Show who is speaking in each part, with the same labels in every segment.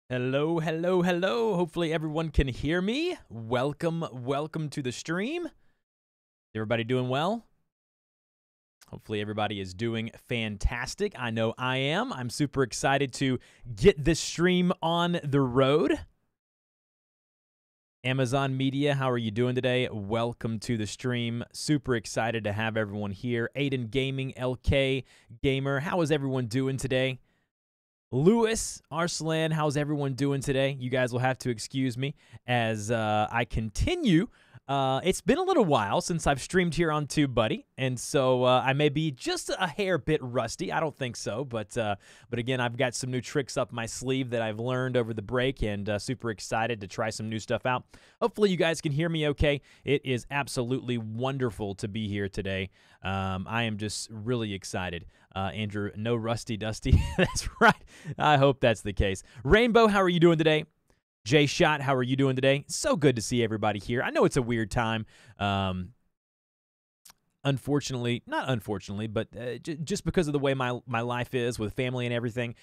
Speaker 1: Hello, hello, hello. Hopefully everyone can hear me. Welcome to the stream. Everybody doing well? Hopefully everybody is doing fantastic. I know I am. I'm super excited to get this stream on the road. Amazon Media, how are you doing today? Welcome to the stream. Super excited to have everyone here. Aiden Gaming, LK Gamer, how is everyone doing today? Lewis, Arslan, how's everyone doing today? You guys will have to excuse me as I continue. It's been a little while since I've streamed here on TubeBuddy, and so I may be just a hair bit rusty. I don't think so, but again, I've got some new tricks up my sleeve that I've learned over the break, and super excited to try some new stuff out. Hopefully you guys can hear me okay. It is absolutely wonderful to be here today. I am just really excited. Andrew, no rusty dusty. That's right. I hope that's the case. Rainbow, how are you doing today? Jay Shot, how are you doing today? So good to see everybody here. I know it's a weird time. Unfortunately, not unfortunately, but just because of the way my life is with family and everything,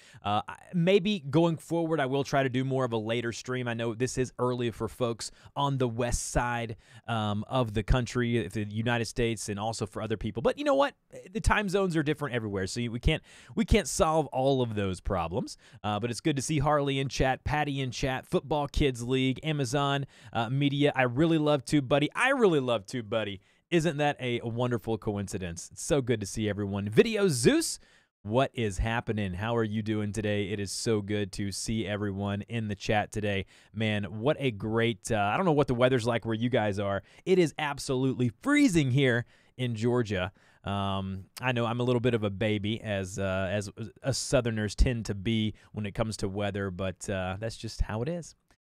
Speaker 1: maybe going forward I will try to do more of a later stream. I know this is early for folks on the west side of the country, the United States, and also for other people. But you know what? The time zones are different everywhere, so we can't solve all of those problems. But it's good to see Harley in chat, Patty in chat, Football Kids League, Amazon Media. I really love TubeBuddy. I really love TubeBuddy. Isn't that a wonderful coincidence? It's so good to see everyone. Video Zeus, what is happening? How are you doing today? It is so good to see everyone in the chat today. Man, what a great, I don't know what the weather's like where you guys are. It is absolutely freezing here in Georgia. I know I'm a little bit of a baby, as us Southerners tend to be when it comes to weather, but that's just how it is.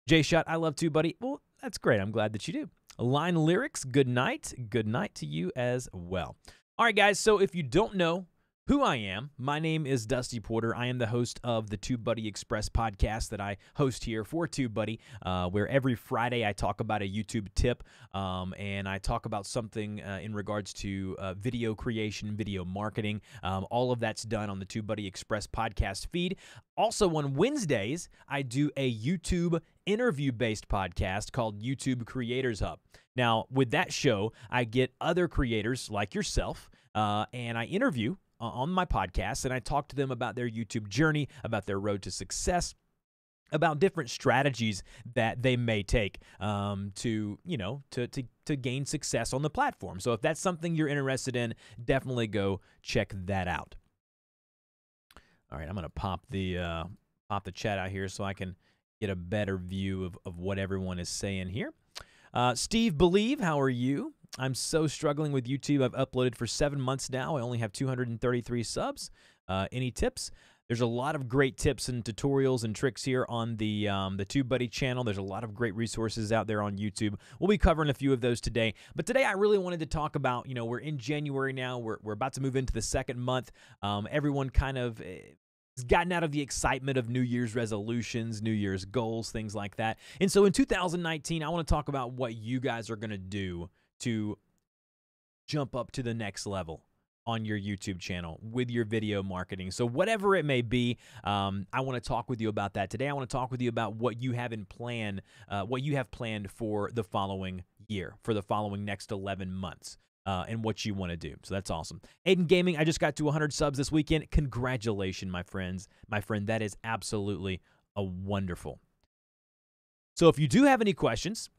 Speaker 1: J-Shot, I love TubeBuddy. Well, that's great. I'm glad that you do. Line Lyrics, good night. Good night to you as well. All right, guys, so if you don't know who I am, my name is Dusty Porter. I am the host of the TubeBuddy Express podcast that I host here for TubeBuddy, where every Friday I talk about a YouTube tip, and I talk about something in regards to video creation, video marketing. All of that's done on the TubeBuddy Express podcast feed. Also on Wednesdays, I do a YouTube interview-based podcast called YouTube Creators Hub. Now, with that show, I get other creators like yourself, and I interview on my podcast, and I talk to them about their YouTube journey, about their road to success, about different strategies that they may take to gain success on the platform. So if that's something you're interested in, definitely go check that out. All right, I'm going to pop the chat out here so I can get a better view of what everyone is saying here. Steve Believe, how are you? I'm so struggling with YouTube. I've uploaded for 7 months now. I only have 233 subs. Any tips? There's a lot of great tips and tutorials and tricks here on the TubeBuddy channel. There's a lot of great resources out there on YouTube. We'll be covering a few of those today. But today I really wanted to talk about, we're in January now. We're about to move into the second month. Everyone kind of has gotten out of the excitement of New Year's resolutions, New Year's goals, things like that. And so in 2019, I want to talk about what you guys are going to do to jump up to the next level on your YouTube channel with your video marketing. So whatever it may be, I want to talk with you about that today. I want to talk with you about what you have planned for the following year, for the following next 11 months. And what you want to do. So that's awesome. Aiden Gaming, I just got to 100 subs this weekend. Congratulations, my friends. My friend, that is absolutely wonderful. So if you do have any questions,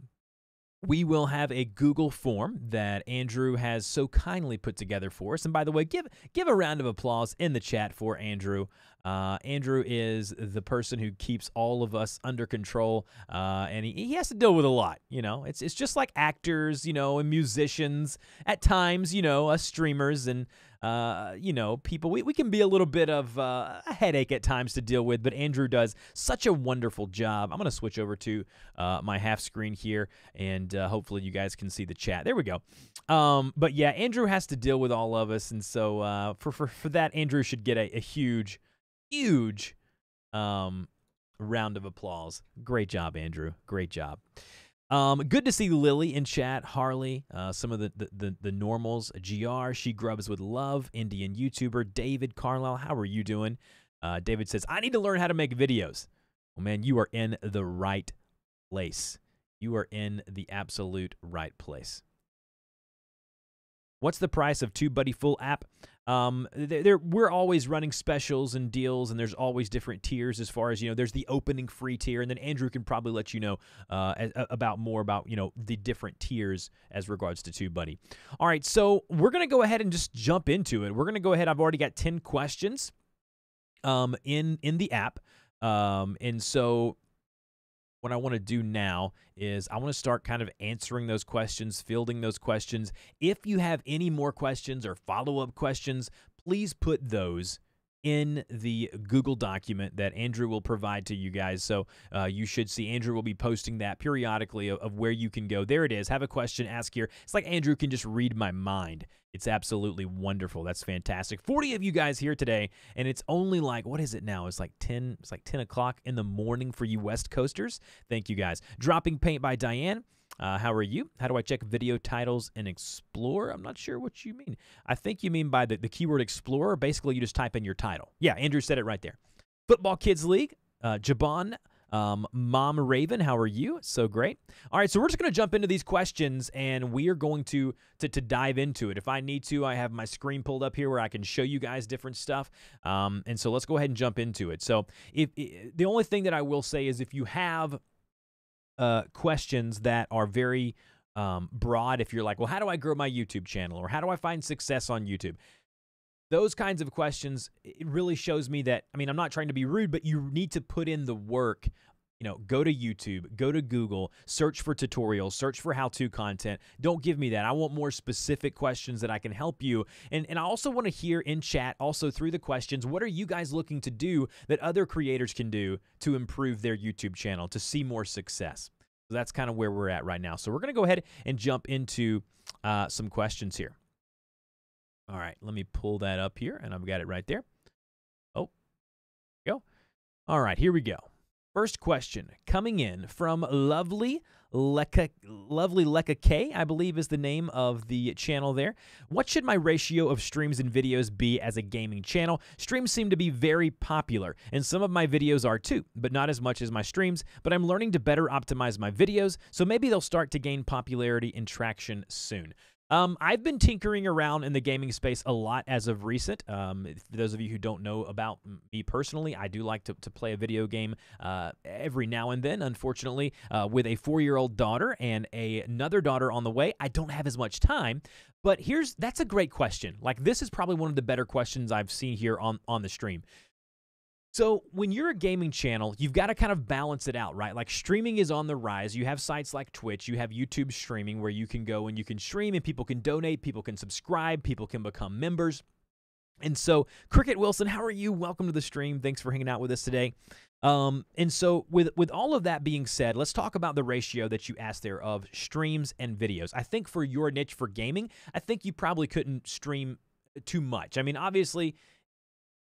Speaker 1: we will have a Google form that Andrew has so kindly put together for us. And by the way, give a round of applause in the chat for Andrew. Andrew is the person who keeps all of us under control, and he has to deal with a lot. It's just like actors, and musicians at times, us streamers and people. We can be a little bit of a headache at times to deal with, but Andrew does such a wonderful job. I'm going to switch over to my half screen here, and hopefully you guys can see the chat. There we go. But yeah, Andrew has to deal with all of us, and so for that, Andrew should get a huge round of applause. Great job, Andrew. Great job. Good to see Lily in chat, Harley, some of the normals, GR, She Grubs with Love, Indian YouTuber, David Carlisle, how are you doing? David says, I need to learn how to make videos. Well, man, you are in the right place. You are in the absolute right place. What's the price of TubeBuddy full app? We're always running specials and deals, and there's always different tiers as far as, there's the opening free tier, and then Andrew can probably let you know more about, the different tiers as regards to TubeBuddy. All right, so we're going to go ahead and just jump into it. We're going to go ahead. I've already got 10 questions in the app, and so what I want to do now is I want to start kind of answering those questions, fielding those questions. If you have any more questions or follow-up questions, please put those in the Google document that Andrew will provide to you guys. So you should see Andrew will be posting that periodically of where you can go. There it is. Have a question, ask here. It's like Andrew can just read my mind. It's absolutely wonderful. That's fantastic. 40 of you guys here today, and it's only like, what is it now? It's like 10 o'clock in the morning for you West Coasters. Thank you guys. Dropping Paint by Diane. How are you? How do I check video titles and explore? I'm not sure what you mean. I think you mean by the keyword explorer. Basically, you just type in your title. Yeah, Andrew said it right there. Football Kids League. Jabon. Mom Raven, how are you? So great. All right, so we're just going to jump into these questions, and we are going to dive into it. If I need to, I have my screen pulled up here where I can show you guys different stuff. And so let's go ahead and jump into it. So the only thing that I will say is if you have questions that are very broad, if you're like, well, how do I grow my YouTube channel, or how do I find success on YouTube? Those kinds of questions, it really shows me that, I mean, I'm not trying to be rude, but you need to put in the work. Go to YouTube, go to Google, search for tutorials, search for how-to content. Don't give me that. I want more specific questions that I can help you. And I also want to hear in chat, also through the questions, what are you guys looking to do that other creators can do to improve their YouTube channel, to see more success? So that's kind of where we're at right now. So we're going to go ahead and jump into some questions here. All right, let me pull that up here, and I've got it right there. Oh, go. All right, here we go. First question coming in from Lovely Lecca K, I believe is the name of the channel there. What should my ratio of streams and videos be as a gaming channel? Streams seem to be very popular, and some of my videos are too, but not as much as my streams. But I'm learning to better optimize my videos, so maybe they'll start to gain popularity and traction soon. I've been tinkering around in the gaming space a lot as of recent. For those of you who don't know about me personally, I do like to play a video game every now and then. Unfortunately, with a 4-year-old daughter and another daughter on the way, I don't have as much time. But that's a great question. Like, this is probably one of the better questions I've seen here on the stream. So when you're a gaming channel, you've got to kind of balance it out, right? Like, streaming is on the rise. You have sites like Twitch. You have YouTube streaming where you can go and you can stream and people can donate, people can subscribe, people can become members. And so, Cricket Wilson, how are you? Welcome to the stream. Thanks for hanging out with us today. And so with all of that being said, let's talk about the ratio that you asked there of streams and videos. I think for your niche for gaming, I think you probably couldn't stream too much. I mean, obviously,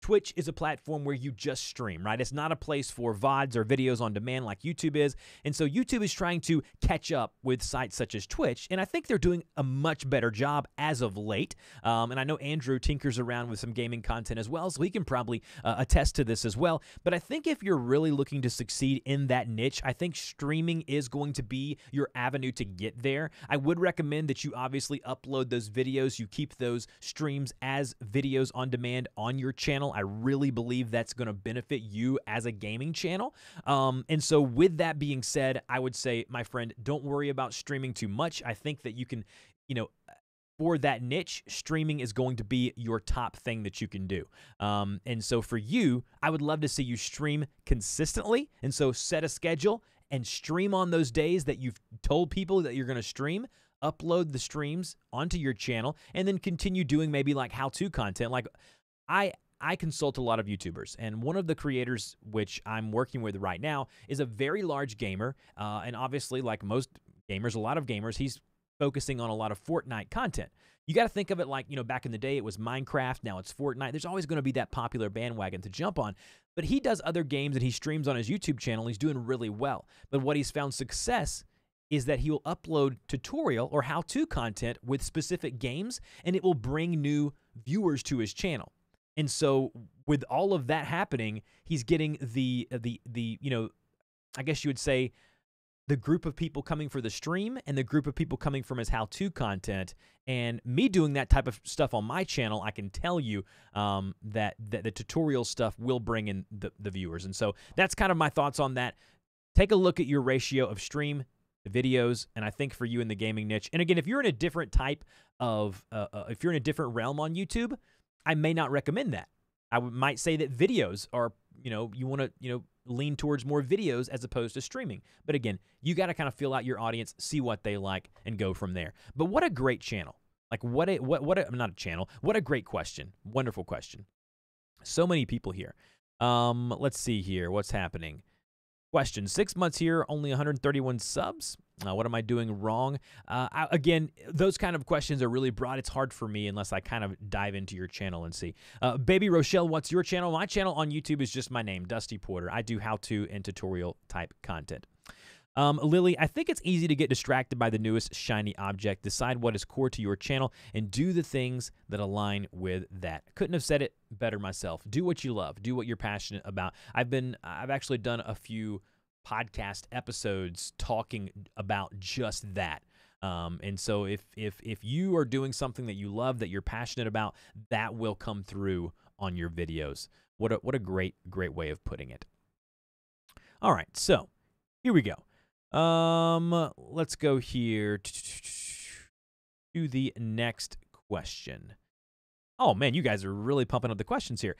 Speaker 1: Twitch is a platform where you just stream, right? It's not a place for VODs or videos on demand like YouTube is. And so YouTube is trying to catch up with sites such as Twitch. And I think they're doing a much better job as of late. And I know Andrew tinkers around with some gaming content as well, so he can probably attest to this as well. But I think if you're really looking to succeed in that niche, I think streaming is going to be your avenue to get there. I would recommend that you obviously upload those videos. You keep those streams as videos on demand on your channel. I really believe that's going to benefit you as a gaming channel. And so with that being said, I would say, my friend, don't worry about streaming too much. I think that you can, for that niche, streaming is going to be your top thing that you can do. And so for you, I would love to see you stream consistently. And so set a schedule and stream on those days that you've told people that you're going to stream. Upload the streams onto your channel and then continue doing maybe like how-to content. Like, I consult a lot of YouTubers, and one of the creators which I'm working with right now is a very large gamer, and obviously, like most gamers, a lot of gamers, he's focusing on a lot of Fortnite content. You got to think of it like, back in the day it was Minecraft, now it's Fortnite. There's always going to be that popular bandwagon to jump on, but he does other games and he streams on his YouTube channel. He's doing really well, but what he's found success is that he will upload tutorial or how-to content with specific games, and it will bring new viewers to his channel. And so with all of that happening, he's getting the I guess you would say, the group of people coming for the stream and the group of people coming from his how-to content. And me doing that type of stuff on my channel, I can tell you that the tutorial stuff will bring in the viewers. And so that's kind of my thoughts on that. Take a look at your ratio of stream to videos, and I think for you in the gaming niche, and again, if you're in a different type of, if you're in a different realm on YouTube, I may not recommend that. I might say that videos are, you want to, lean towards more videos as opposed to streaming. But again, you got to kind of feel out your audience, see what they like, and go from there. But what a great channel. Like what not a channel. What a great question. Wonderful question. So many people here. Let's see here. What's happening? Question, 6 months here, only 131 subs. What am I doing wrong? Again, those kind of questions are really broad. It's hard for me unless I kind of dive into your channel and see. Baby Rochelle, what's your channel? My channel on YouTube is just my name, Dusty Porter. I do how-to and tutorial type content. Lily, I think it's easy to get distracted by the newest shiny object. Decide what is core to your channel and do the things that align with that. Couldn't have said it better myself. Do what you love. Do what you're passionate about. I've actually done a few podcast episodes talking about just that. And so if you are doing something that you love, that you're passionate about, that will come through on your videos. What a great way of putting it. All right, so here we go. Let's go here to the next question. Oh man, you guys are really pumping up the questions here.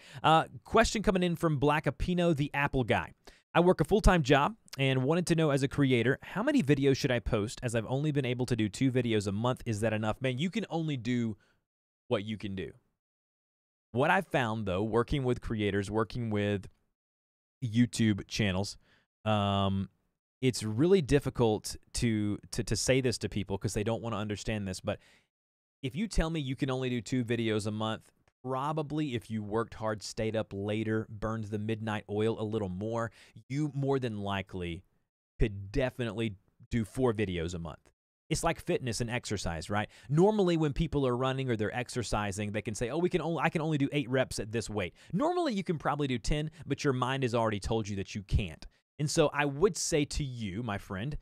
Speaker 1: Question coming in from Black Apino, the Apple guy. I work a full-time job and wanted to know, as a creator, how many videos should I post, as I've only been able to do 2 videos a month? Is that enough? Man, you can only do what you can do. What I've found, though, working with creators, working with YouTube channels, it's really difficult to say this to people because they don't want to understand this. But if you tell me you can only do 2 videos a month, probably if you worked hard, stayed up later, burned the midnight oil a little more, you more than likely could definitely do 4 videos a month. It's like fitness and exercise, right? Normally when people are running or they're exercising, they can say, oh, I can only do 8 reps at this weight. Normally you can probably do 10, but your mind has already told you that you can't. And so I would say to you, my friend,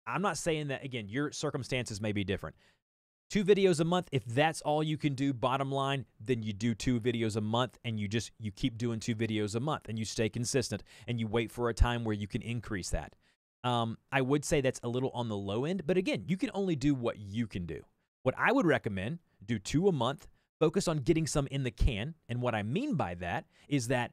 Speaker 1: I'm not saying that, again, your circumstances may be different. 2 videos a month, if that's all you can do, bottom line, then you do 2 videos a month and you keep doing 2 videos a month and you stay consistent and you wait for a time where you can increase that. I would say that's a little on the low end, but again, you can only do what you can do. What I would recommend, do 2 a month, focus on getting some in the can. And what I mean by that is that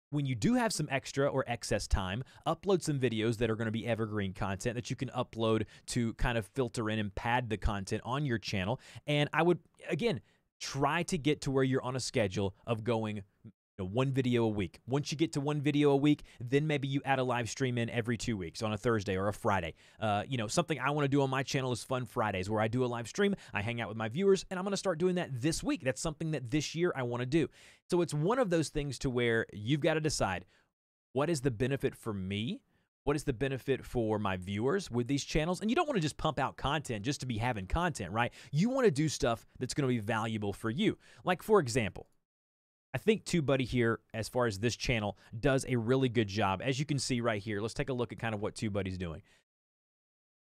Speaker 1: when you do have some extra or excess time, upload some videos that are going to be evergreen content that you can upload to kind of filter in and pad the content on your channel. And I would, again, try to get to where you're on a schedule of going 1 video a week. Once you get to 1 video a week, then maybe you add a live stream in every 2 weeks on a Thursday or a Friday. Something I want to do on my channel is Fun Fridays, where I do a live stream, I hang out with my viewers, and I'm going to start doing that this week. That's something that this year I want to do. So it's one of those things to where you've got to decide, what is the benefit for me? What is the benefit for my viewers with these channels? And you don't want to just pump out content just to be having content, right? You want to do stuff that's going to be valuable for you. Like, for example, I think TubeBuddy here, as far as this channel, does a really good job. As you can see right here, let's take a look at kind of what TubeBuddy's doing.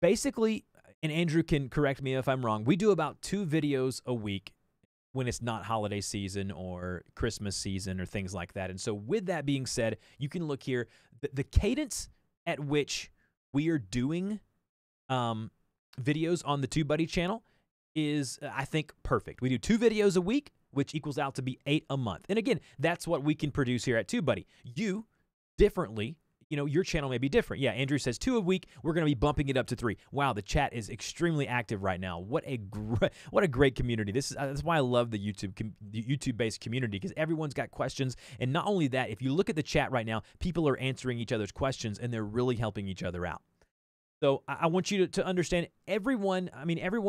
Speaker 1: Basically, and Andrew can correct me if I'm wrong, we do about 2 videos a week when it's not holiday season or Christmas season or things like that. And so with that being said, you can look here. The cadence at which we are doing videos on the TubeBuddy channel is, I think, perfect. We do 2 videos a week, which equals out to be 8 a month. And again, that's what we can produce here at TubeBuddy. You, differently, your channel may be different. Yeah, Andrew says 2 a week. We're going to be bumping it up to 3. Wow, the chat is extremely active right now. What a great community. That's why I love the YouTube-based community, because everyone's got questions. And not only that, if you look at the chat right now, people are answering each other's questions, and they're really helping each other out. So I want you to understand, everyone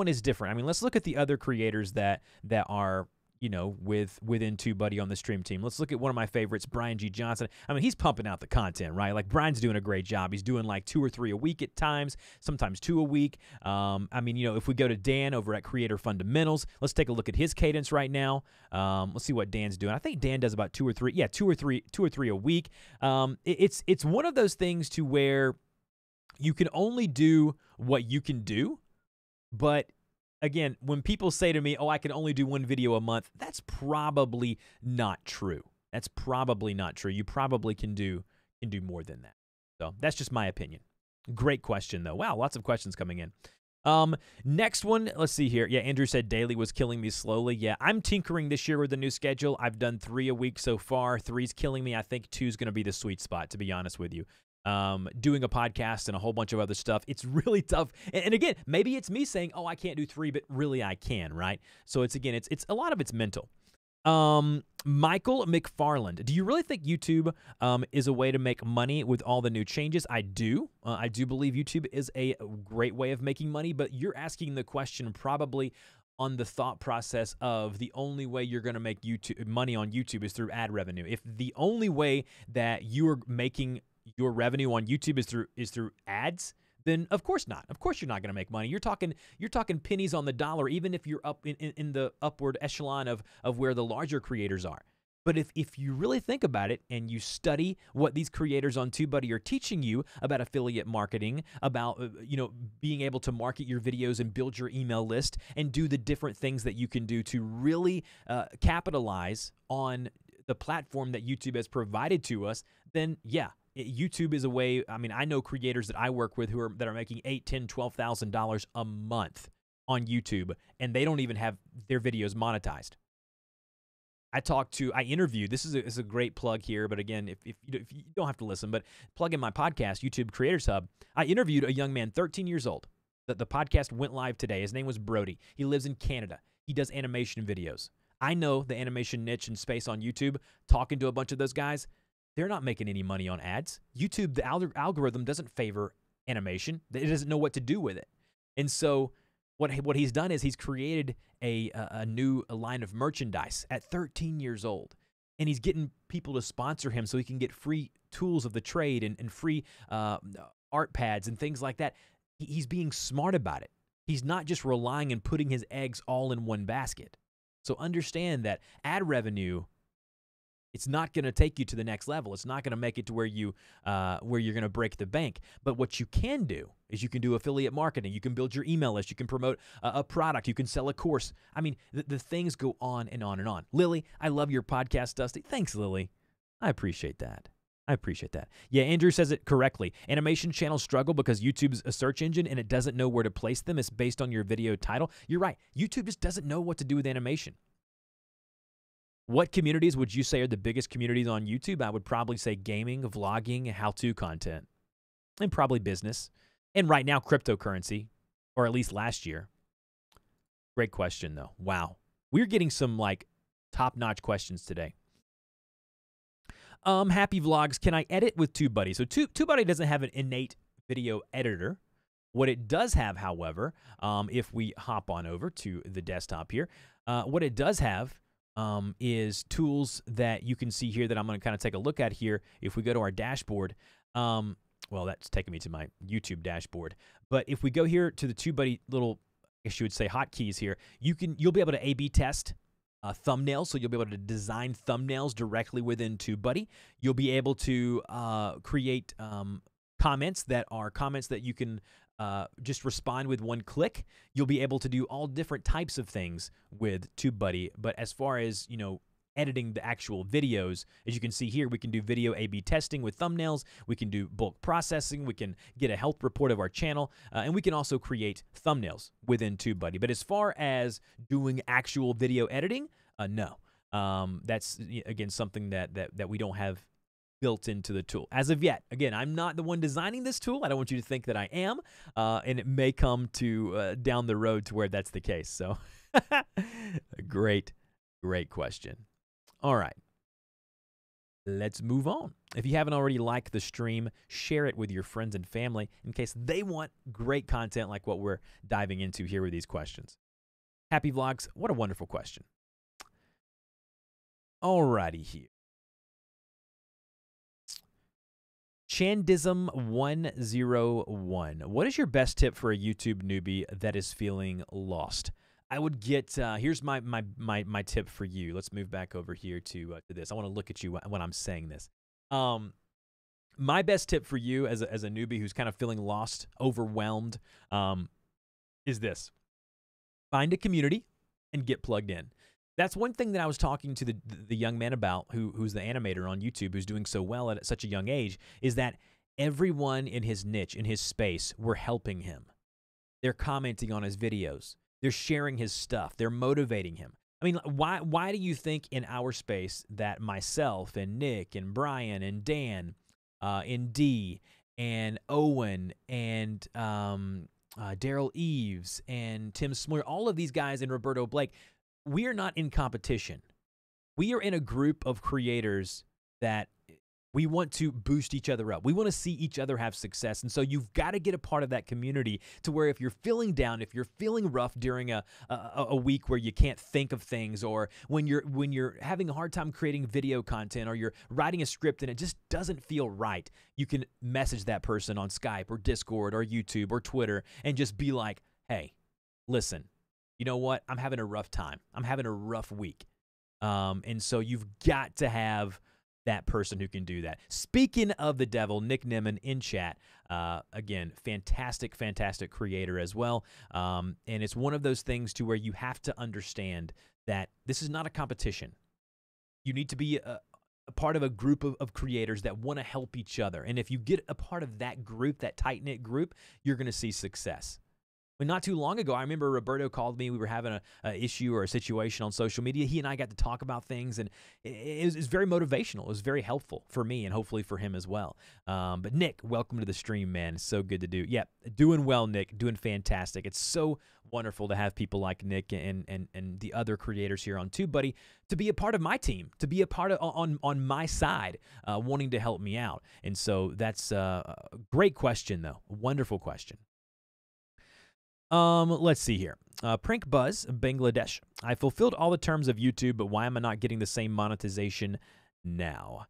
Speaker 1: is different. I mean, let's look at the other creators that are within TubeBuddy on the stream team. Let's look at one of my favorites, Brian G. Johnson. I mean, he's pumping out the content, right? Like, Brian's doing a great job. He's doing like 2 or 3 a week at times, sometimes 2 a week. I mean, if we go to Dan over at Creator Fundamentals, let's take a look at his cadence right now. Let's see what Dan's doing. I think Dan does about 2 or 3. Yeah, 2 or 3 a week. It's one of those things to where you can only do what you can do, but again, when people say to me, oh, I can only do 1 video a month, that's probably not true. That's probably not true. You probably can do more than that. So that's just my opinion. Great question, though. Wow, lots of questions coming in. Next one, let's see here. Yeah, Andrew said daily was killing me slowly. Yeah, I'm tinkering this year with the new schedule. I've done 3 a week so far. 3's killing me. I think 2's going to be the sweet spot, to be honest with you. Doing a podcast and a whole bunch of other stuff. It's really tough. And again, maybe it's me saying, oh, I can't do 3, but really I can, right? So it's a lot of it's mental. Michael McFarland, do you really think YouTube is a way to make money with all the new changes? I do. I do believe YouTube is a great way of making money, but you're asking the question probably on the thought process of the only way you're going to make money on YouTube is through ad revenue. If the only way that you are making your revenue on YouTube is through ads, then of course not. Of course you're not going to make money. You're talking pennies on the dollar, even if you're up in the upward echelon of where the larger creators are. But if you really think about it and you study what these creators on TubeBuddy are teaching you about affiliate marketing, about being able to market your videos and build your email list and do the different things that you can do to really capitalize on the platform that YouTube has provided to us, then yeah, YouTube is a way. I mean, I know creators that I work with that are making $8,000, $10,000, $12,000 a month on YouTube, and they don't even have their videos monetized. I interviewed, this is a great plug here, but again, if you don't have to listen, but plug in my podcast, YouTube Creators Hub. I interviewed a young man, 13 years old. The podcast went live today. His name was Brody. He lives in Canada. He does animation videos. I know the animation niche and space on YouTube, talking to a bunch of those guys, they're not making any money on ads. YouTube, the algorithm doesn't favor animation. It doesn't know what to do with it. And so what he's done is he's created a new line of merchandise at 13 years old. And he's getting people to sponsor him so he can get free tools of the trade and free art pads and things like that. He's being smart about it. He's not just relying and putting his eggs all in one basket. So understand that ad revenue, it's not going to take you to the next level. It's not going to make it to where you're going to break the bank. But what you can do is you can do affiliate marketing. You can build your email list. You can promote a product. You can sell a course. I mean, the things go on and on and on. Lily, I love your podcast, Dusty. Thanks, Lily. I appreciate that. Yeah, Andrew says it correctly. Animation channels struggle because YouTube's a search engine and it doesn't know where to place them. It's based on your video title. You're right. YouTube just doesn't know what to do with animation. What communities would you say are the biggest communities on YouTube? I would probably say gaming, vlogging, how-to content, and probably business. And right now, cryptocurrency, or at least last year. Great question, though. Wow. We're getting some, top-notch questions today. Happy Vlogs, can I edit with TubeBuddy? So TubeBuddy doesn't have an innate video editor. What it does have, however, if we hop on over to the desktop here, what it does have is tools that you can see here that I'm going to kind of take a look at here. If we go to our dashboard, well, that's taking me to my YouTube dashboard. But if we go here to the TubeBuddy little, I guess you would say hotkeys here, you'll be able to A/B test thumbnails, so you'll be able to design thumbnails directly within TubeBuddy. You'll be able to create comments that you can just respond with one click. You'll be able to do all different types of things with TubeBuddy. But as far as, editing the actual videos, as you can see here, we can do video A/B testing with thumbnails. We can do bulk processing. We can get a health report of our channel. And we can also create thumbnails within TubeBuddy. But as far as doing actual video editing, no. That's, again, something that we don't have built into the tool as of yet. Again, I'm not the one designing this tool. I don't want you to think that I am, and it may come to down the road to where that's the case. So great question. All right, let's move on. If you haven't already liked the stream, share it with your friends and family in case they want great content like what we're diving into here with these questions. Happy Vlogs, what a wonderful question. Alrighty here. Chandism101. What is your best tip for a YouTube newbie that is feeling lost? I would get, here's my tip for you. Let's move back over here to this. I want to look at you when I'm saying this. My best tip for you as a newbie who's kind of feeling lost, overwhelmed, is this. Find a community and get plugged in. That's one thing that I was talking to the young man about who's the animator on YouTube who's doing so well at such a young age, is that everyone in his niche, in his space, were helping him. They're commenting on his videos. They're sharing his stuff. They're motivating him. I mean, why do you think in our space that myself and Nick and Brian and Dan and Dee and Owen and Daryl Eves and Tim Smoyer, all of these guys and Roberto Blake, we are not in competition. We are in a group of creators that we want to boost each other up. We want to see each other have success. And so you've got to get a part of that community to where if you're feeling down, if you're feeling rough during a week where you can't think of things, or when you're having a hard time creating video content, or you're writing a script and it just doesn't feel right, you can message that person on Skype or Discord or YouTube or Twitter and just be like, hey, listen, you know what? I'm having a rough time. I'm having a rough week. And so you've got to have that person who can do that. Speaking of the devil, Nick Nimmin in chat, again, fantastic, fantastic creator as well. And it's one of those things to where you have to understand that this is not a competition. You need to be a part of a group of creators that want to help each other. And if you get a part of that group, that tight-knit group, you're going to see success. Well, not too long ago, I remember Roberto called me. We were having an issue or a situation on social media. He and I got to talk about things, and it was very motivational. It was very helpful for me and hopefully for him as well. But Nick, welcome to the stream, man. It's so good to do. Yeah, doing well, Nick. Doing fantastic. It's so wonderful to have people like Nick and the other creators here on TubeBuddy to be a part of my team, to be a part of on my side, wanting to help me out. And so that's a great question, though. A wonderful question. Let's see here. Prank Buzz, Bangladesh. I fulfilled all the terms of YouTube, but why am I not getting the same monetization now?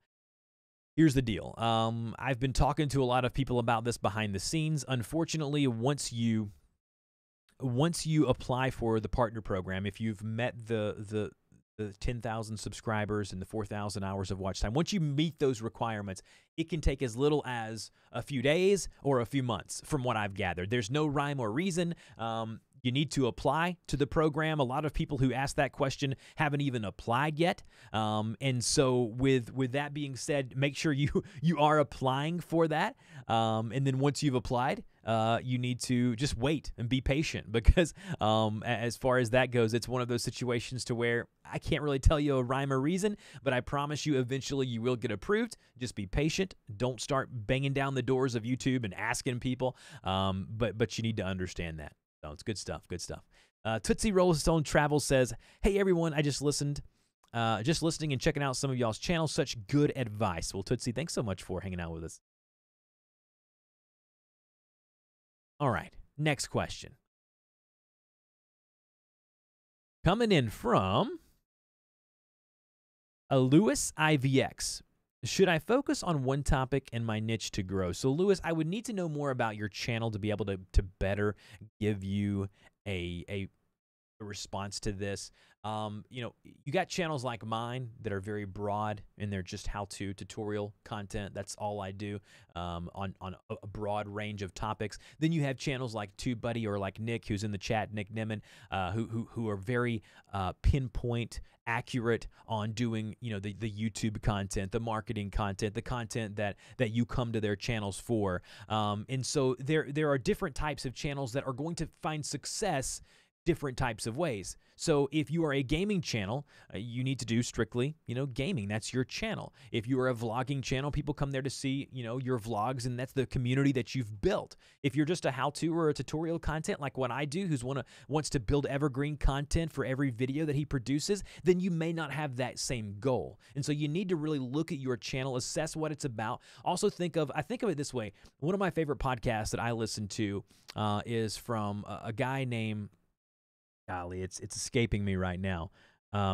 Speaker 1: Here's the deal. I've been talking to a lot of people about this behind the scenes. Unfortunately, once you apply for the partner program, if you've met the 10,000 subscribers and the 4,000 hours of watch time, once you meet those requirements, it can take as little as a few days or a few months from what I've gathered. There's no rhyme or reason. You need to apply to the program. A lot of people who ask that question haven't even applied yet. And so with that being said, make sure you are applying for that. And then once you've applied, you need to just wait and be patient, because as far as that goes, it's one of those situations to where I can't really tell you a rhyme or reason, but I promise you eventually you will get approved. Just be patient. Don't start banging down the doors of YouTube and asking people, but you need to understand that. So it's good stuff, good stuff. Tootsie Rollstone Travel says, hey everyone, I just listening and checking out some of y'all's channels. Such good advice. Well, Tootsie, thanks so much for hanging out with us. All right, next question. Coming in from a Lewis IVX. Should I focus on one topic in my niche to grow? So, Lewis, I would need to know more about your channel to be able to better give you a response to this. You know, you got channels like mine that are very broad and they're just how-to tutorial content. That's all I do on a broad range of topics. Then you have channels like TubeBuddy or like Nick, who's in the chat, Nick Nimmin, who are very pinpoint, accurate on doing, you know, the YouTube content, the marketing content, the content that you come to their channels for. And so there are different types of channels that are going to find success different types of ways. So if you are a gaming channel, you need to do strictly, you know, gaming. That's your channel. If you are a vlogging channel, people come there to see, you know, your vlogs, and that's the community that you've built. If you're just a how-to or a tutorial content like what I do, wants to build evergreen content for every video that he produces, then you may not have that same goal. And so you need to really look at your channel, assess what it's about. Also I think of it this way. One of my favorite podcasts that I listen to is from a guy named, golly, it's escaping me right now.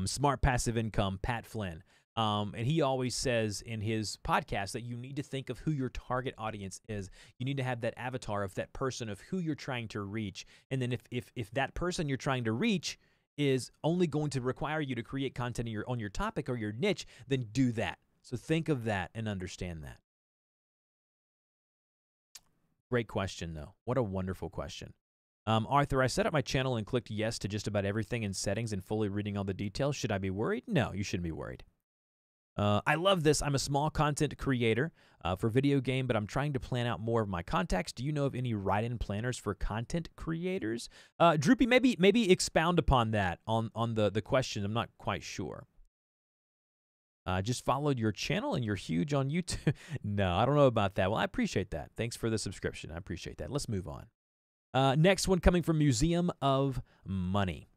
Speaker 1: Smart Passive Income, Pat Flynn. And he always says in his podcast that you need to think of who your target audience is. You need to have that avatar of that person of who you're trying to reach. And then if that person you're trying to reach is only going to require you to create content on your topic or your niche, then do that. So think of that and understand that. Great question, though. What a wonderful question. Arthur, I set up my channel and clicked yes to just about everything in settings and fully reading all the details. Should I be worried? No, you shouldn't be worried. I love this. I'm a small content creator for video game, but I'm trying to plan out more of my contacts. Do you know of any write-in planners for content creators? Droopy, maybe expound upon that on the question. I'm not quite sure. Just followed your channel and you're huge on YouTube. No, I don't know about that. Well, I appreciate that. Thanks for the subscription. I appreciate that. Let's move on. Next one coming from Museum of Money.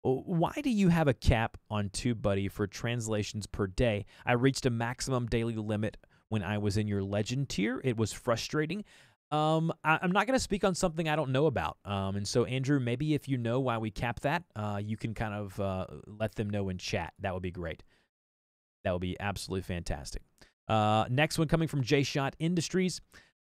Speaker 1: Why do you have a cap on TubeBuddy for translations per day? I reached a maximum daily limit when I was in your legend tier. It was frustrating. I'm not going to speak on something I don't know about. And so, Andrew, maybe if you know why we cap that, you can kind of let them know in chat. That would be great. That would be absolutely fantastic. Next one coming from J-Shot Industries.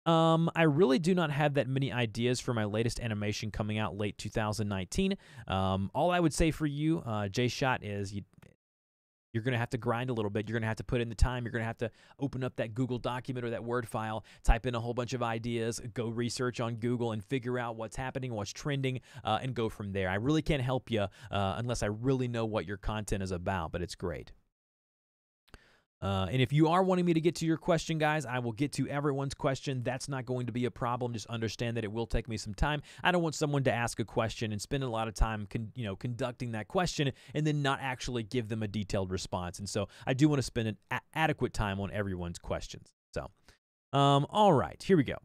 Speaker 1: I really do not have that many ideas for my latest animation coming out late 2019. All I would say for you, J-Shot, is you're going to have to grind a little bit. You're going to have to put in the time. You're going to have to open up that Google document or that Word file, type in a whole bunch of ideas, go research on Google and figure out what's happening, what's trending, and go from there. I really can't help you unless I really know what your content is about, but it's great. And if you are wanting me to get to your question, guys, I will get to everyone's question. That's not going to be a problem. Just understand that it will take me some time. I don't want someone to ask a question and spend a lot of time conducting that question and then not actually give them a detailed response. And so I do want to spend an adequate time on everyone's questions. So, all right, here we go.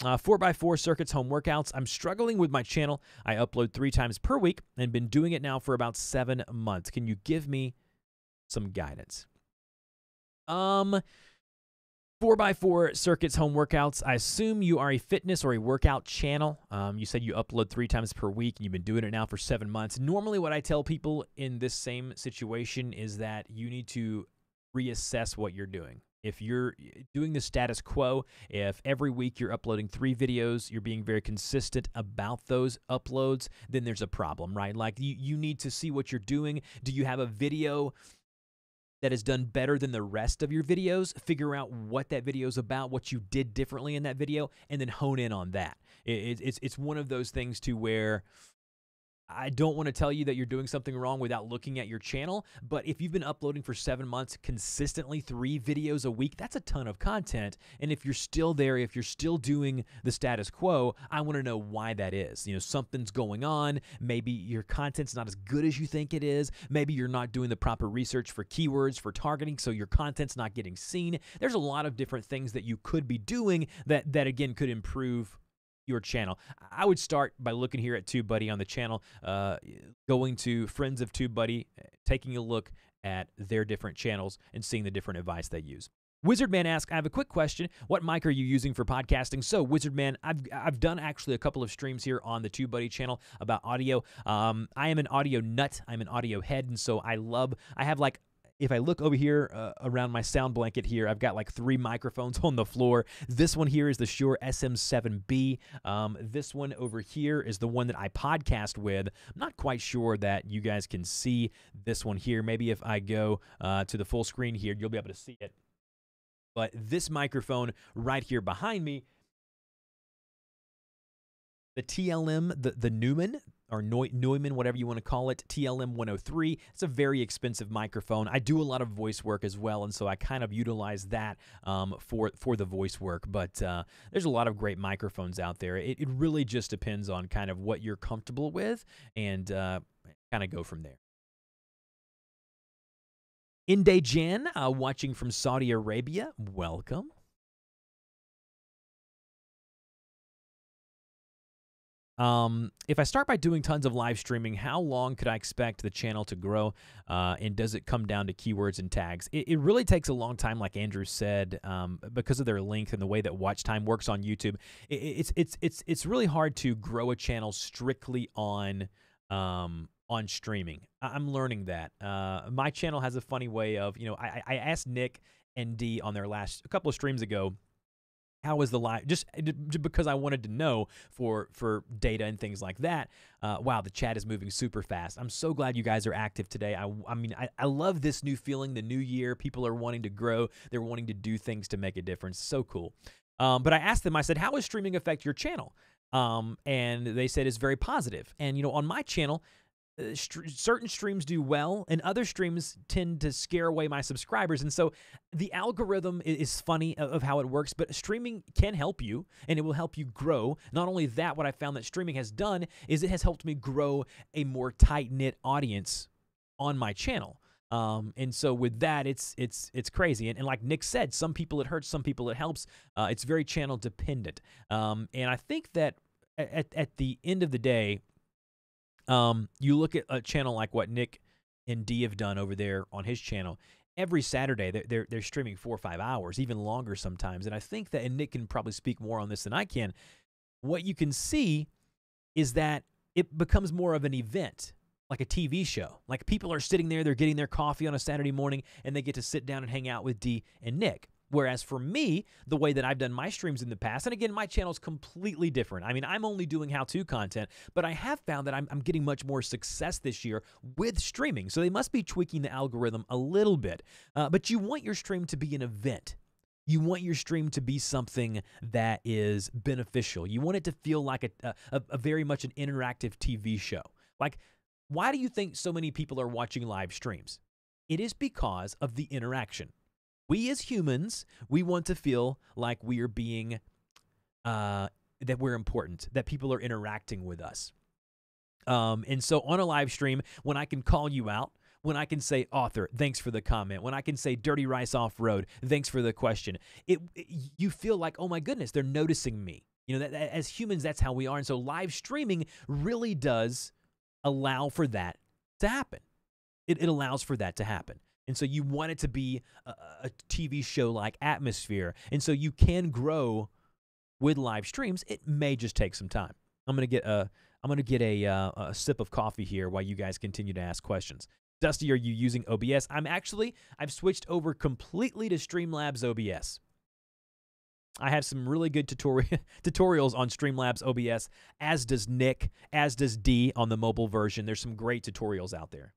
Speaker 1: 4x4 circuits home workouts. I'm struggling with my channel. I upload 3 times per week and been doing it now for about 7 months. Can you give me some guidance? 4x4 circuits home workouts. I assume you are a fitness or a workout channel. You said you upload 3 times per week and you've been doing it now for 7 months. Normally what I tell people in this same situation is that you need to reassess what you're doing. If you're doing the status quo, if every week you're uploading 3 videos, you're being very consistent about those uploads, then there's a problem, right? Like you need to see what you're doing. Do you have a video that is done better than the rest of your videos? Figure out what that video is about, what you did differently in that video, and then hone in on that. It's one of those things to where I don't want to tell you that you're doing something wrong without looking at your channel, but if you've been uploading for 7 months consistently 3 videos a week, that's a ton of content. And if you're still there, if you're still doing the status quo, I want to know why that is. You know, something's going on. Maybe your content's not as good as you think it is. Maybe you're not doing the proper research for keywords, for targeting, so your content's not getting seen. There's a lot of different things that you could be doing that again could improve your channel. I would start by looking here at TubeBuddy on the channel, going to Friends of TubeBuddy, taking a look at their different channels and seeing the different advice they use. Wizardman asks, I have a quick question. What mic are you using for podcasting? So, Wizardman, I've done actually a couple of streams here on the TubeBuddy channel about audio. I am an audio nut. I'm an audio head, and so I have like, if I look over here around my sound blanket here, I've got like 3 microphones on the floor. This one here is the Shure SM7B. This one over here is the one that I podcast with. I'm not quite sure that you guys can see this one here. Maybe if I go to the full screen here, you'll be able to see it. But this microphone right here behind me, the TLM, the Neumann, or Neumann, whatever you want to call it, TLM 103. It's a very expensive microphone. I do a lot of voice work as well, and so I kind of utilize that for the voice work. But there's a lot of great microphones out there. It really just depends on kind of what you're comfortable with, and kind of go from there. Inde Jan, watching from Saudi Arabia, welcome. If I start by doing tons of live streaming, how long could I expect the channel to grow? And does it come down to keywords and tags? It really takes a long time, like Andrew said, because of their length and the way that watch time works on YouTube. It's really hard to grow a channel strictly on on streaming. I'm learning that. My channel has a funny way of, I asked Nick and D on their last a couple of streams ago, how was the live? Just because I wanted to know for data and things like that. Wow, the chat is moving super fast. I'm so glad you guys are active today. I love this new feeling, the new year. People are wanting to grow. They're wanting to do things to make a difference. So cool. But I asked them, I said, how does streaming affect your channel? And they said it's very positive. And, on my channel, certain streams do well, and other streams tend to scare away my subscribers. And so the algorithm is funny of how it works, but streaming can help you, and it will help you grow. Not only that, what I found that streaming has done is it has helped me grow a more tight-knit audience on my channel. And so with that, it's crazy. And like Nick said, some people it hurts, some people it helps. It's very channel dependent. And I think that at the end of the day, you look at a channel like what Nick and D have done over there on his channel. Every Saturday, they're streaming 4 or 5 hours, even longer sometimes. And I think that, and Nick can probably speak more on this than I can, what you can see is that it becomes more of an event, like a TV show. Like people are sitting there, they're getting their coffee on a Saturday morning, and they get to sit down and hang out with D and Nick. Whereas for me, the way that I've done my streams in the past, and again, my channel is completely different. I mean, I'm only doing how-to content, but I have found that I'm getting much more success this year with streaming. So they must be tweaking the algorithm a little bit. But you want your stream to be an event. You want your stream to be something that is beneficial. You want it to feel like a very much an interactive TV show. Like, why do you think so many people are watching live streams? It is because of the interaction. We as humans, we want to feel like we are being, that we're important, that people are interacting with us. And so on a live stream, when I can call you out, when I can say, author, thanks for the comment, when I can say Dirty Rice Off-Road, thanks for the question, you feel like, oh my goodness, they're noticing me. That as humans, that's how we are. And so live streaming really does allow for that to happen. It allows for that to happen. And so you want it to be a TV show-like atmosphere. And so you can grow with live streams. It may just take some time. I'm gonna get a sip of coffee here while you guys continue to ask questions. Dusty, are you using OBS? I've switched over completely to Streamlabs OBS. I have some really good tutorials on Streamlabs OBS, as does Nick, as does D on the mobile version. There's some great tutorials out there.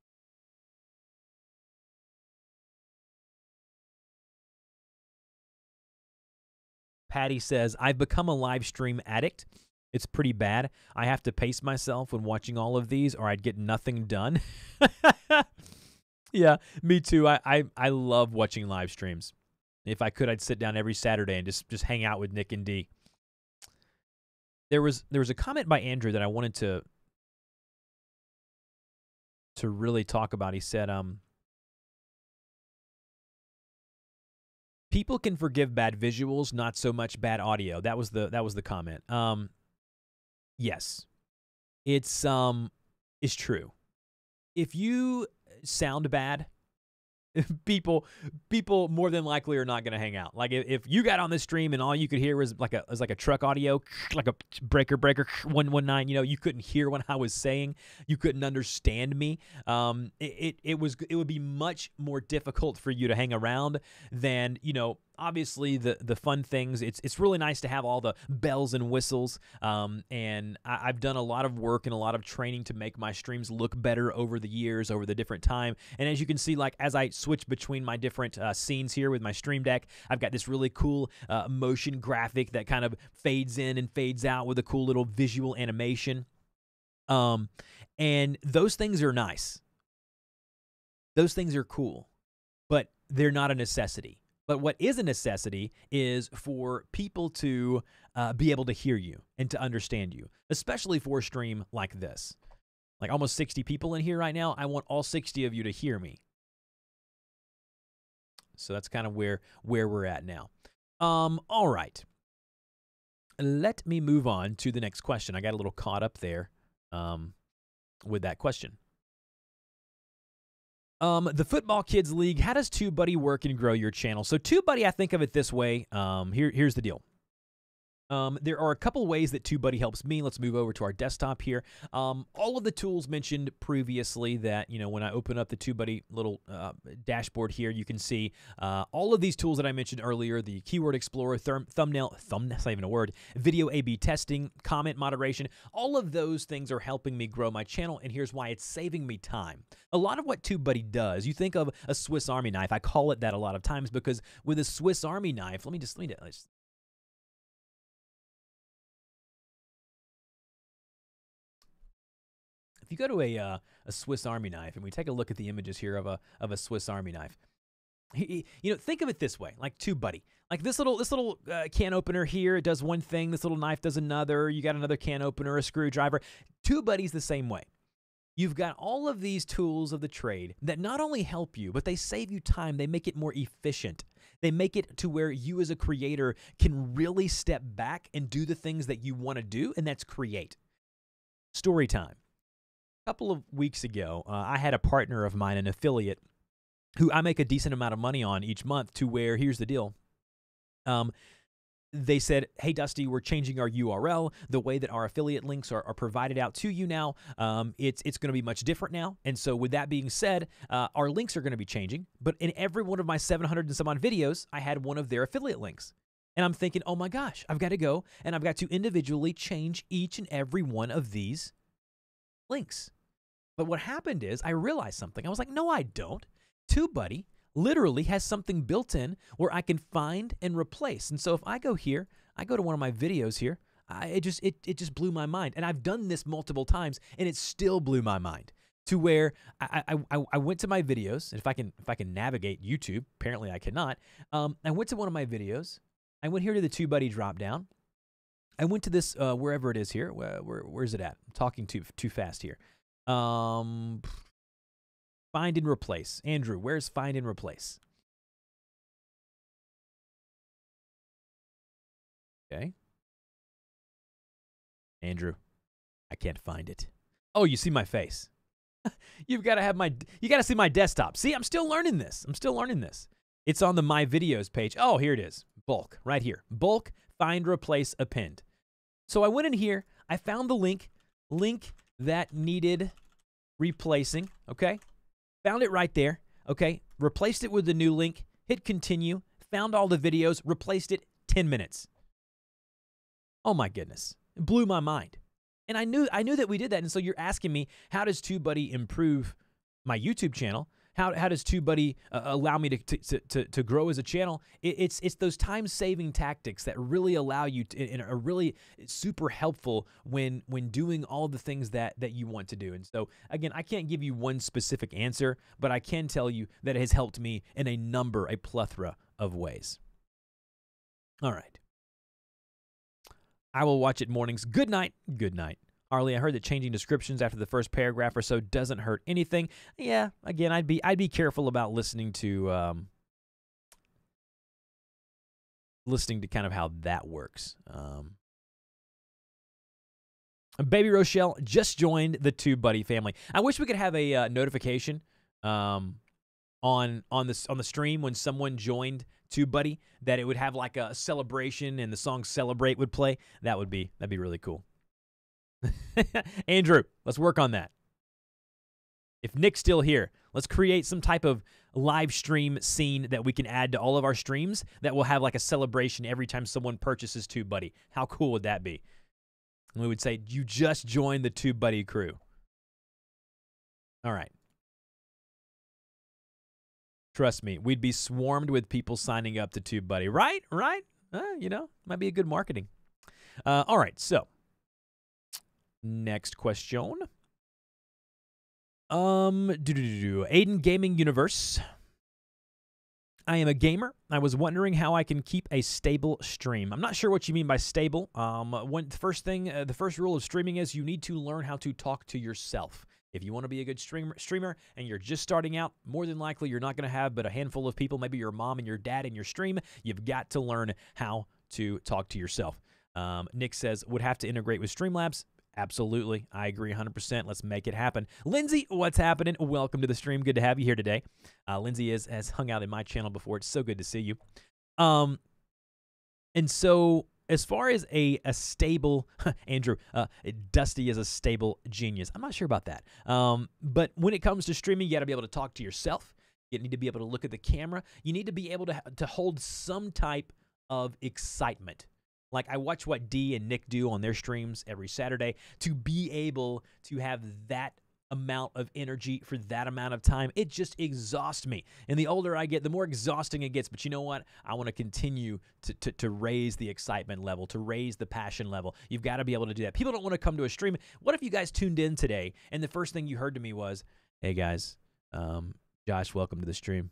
Speaker 1: Patty says, I've become a live stream addict. It's pretty bad. I have to pace myself when watching all of these or I'd get nothing done. Yeah, me too. I love watching live streams. If I could, I'd sit down every Saturday and just hang out with Nick and D. There was a comment by Andrew that I wanted to really talk about. He said, people can forgive bad visuals, not so much bad audio. That was the comment. Yes, it's true. If you sound bad, people more than likely are not going to hang out. Like if you got on this stream and all you could hear was like a truck audio, like a breaker 119, you couldn't hear what I was saying. You couldn't understand me. It would be much more difficult for you to hang around than, obviously the fun things. It's really nice to have all the bells and whistles. And I've done a lot of work and a lot of training to make my streams look better over the years, over the different time. And as you can see, like as I switch between my different scenes here with my stream deck, I've got this really cool motion graphic that kind of fades in and fades out with a cool little visual animation. And those things are nice. Those things are cool, but they're not a necessity. But what is a necessity is for people to be able to hear you and to understand you, especially for a stream like this. Like almost 60 people in here right now. I want all 60 of you to hear me. So that's kind of where we're at now. All right. Let me move on to the next question. I got a little caught up there with that question. The Football Kids League, how does TubeBuddy work and grow your channel? So TubeBuddy, I think of it this way. Here's the deal. There are a couple ways that TubeBuddy helps me. Let's move over to our desktop here. All of the tools mentioned previously that, when I open up the TubeBuddy little dashboard here, you can see all of these tools that I mentioned earlier, the Keyword Explorer, thumbnail, that's not even a word, video A/B testing, comment moderation. All of those things are helping me grow my channel, and here's why: it's saving me time. A lot of what TubeBuddy does, you think of a Swiss Army knife. I call it that a lot of times because with a Swiss Army knife, let me just if you go to a Swiss Army knife, and we take a look at the images here of a Swiss Army knife, think of it this way, like TubeBuddy. Like this little can opener here, it does one thing. This little knife does another. You got another can opener, a screwdriver. TubeBuddy's the same way. You've got all of these tools of the trade that not only help you, but they save you time. They make it more efficient. They make it to where you as a creator can really step back and do the things that you want to do, and that's create. Story time. A couple of weeks ago, I had a partner of mine, an affiliate, who I make a decent amount of money on each month, to where, here's the deal. They said, hey, Dusty, we're changing our URL. The way that our affiliate links are provided out to you now, it's going to be much different now. And so with that being said, our links are going to be changing. But in every one of my 700 and some odd videos, I had one of their affiliate links. And I'm thinking, oh my gosh, I've got to go and I've got to individually change each and every one of these links. But what happened is I realized something. I was like, no, I don't. TubeBuddy literally has something built in where I can find and replace. And so if I go here, I go to one of my videos here, it just blew my mind. And I've done this multiple times, and it still blew my mind, to where I went to my videos. And if I can navigate YouTube, apparently I cannot. I went to one of my videos. I went here to the TubeBuddy drop down. I went to this wherever it is here. Where's it at? I'm talking too fast here. Find and replace. Andrew, where's find and replace? Okay. Andrew, I can't find it. Oh, you see my face. You got to see my desktop. See, I'm still learning this. It's on the My Videos page. Oh, here it is. Bulk, right here. Bulk, find, replace, append. So I went in here. I found the link that needed replacing, okay? Found it right there, okay? Replaced it with the new link, hit continue, found all the videos, replaced it, 10 minutes. Oh my goodness, it blew my mind. And I knew that we did that, and so you're asking me, how does TubeBuddy improve my YouTube channel? How does TubeBuddy allow me to grow as a channel? It's those time-saving tactics that really allow you to, and are really super helpful when doing all the things that you want to do. And so, again, I can't give you one specific answer, but I can tell you that it has helped me in a plethora of ways. All right. I will watch it mornings. Good night. Good night. Harley, I heard that changing descriptions after the first paragraph or so doesn't hurt anything. Yeah, again, I'd be careful about listening to kind of how that works. Baby Rochelle just joined the TubeBuddy family. I wish we could have a notification on the stream when someone joined TubeBuddy, that it would have like a celebration and the song "Celebrate" would play. That'd be really cool. Andrew, let's work on that. If Nick's still here, let's create some type of live stream scene that we can add to all of our streams that will have like a celebration every time someone purchases TubeBuddy. How cool would that be? And we would say, you just joined the TubeBuddy crew. All right. Trust me, we'd be swarmed with people signing up to TubeBuddy. Right? Might be a good marketing. All right, so next question. Aiden Gaming Universe. I am a gamer. I was wondering how I can keep a stable stream. I'm not sure what you mean by stable. The first rule of streaming is you need to learn how to talk to yourself. If you want to be a good streamer and you're just starting out, more than likely you're not going to have but a handful of people, maybe your mom and your dad in your stream. You've got to learn how to talk to yourself. Nick says, would have to integrate with Streamlabs. Absolutely. I agree 100%. Let's make it happen. Lindsay, what's happening? Welcome to the stream. Good to have you here today. Lindsay has hung out in my channel before. It's so good to see you. And so, as far as a stable, Andrew, Dusty is a stable genius. I'm not sure about that. But when it comes to streaming, you got to be able to talk to yourself. You need to be able to look at the camera. You need to be able to hold some type of excitement. Like I watch what Dee and Nick do on their streams every Saturday. To be able to have that amount of energy for that amount of time, it just exhausts me. And the older I get, the more exhausting it gets. But you know what? I want to continue to raise the excitement level, to raise the passion level. You've got to be able to do that. People don't want to come to a stream. What if you guys tuned in today and the first thing you heard to me was, hey guys, Josh, welcome to the stream.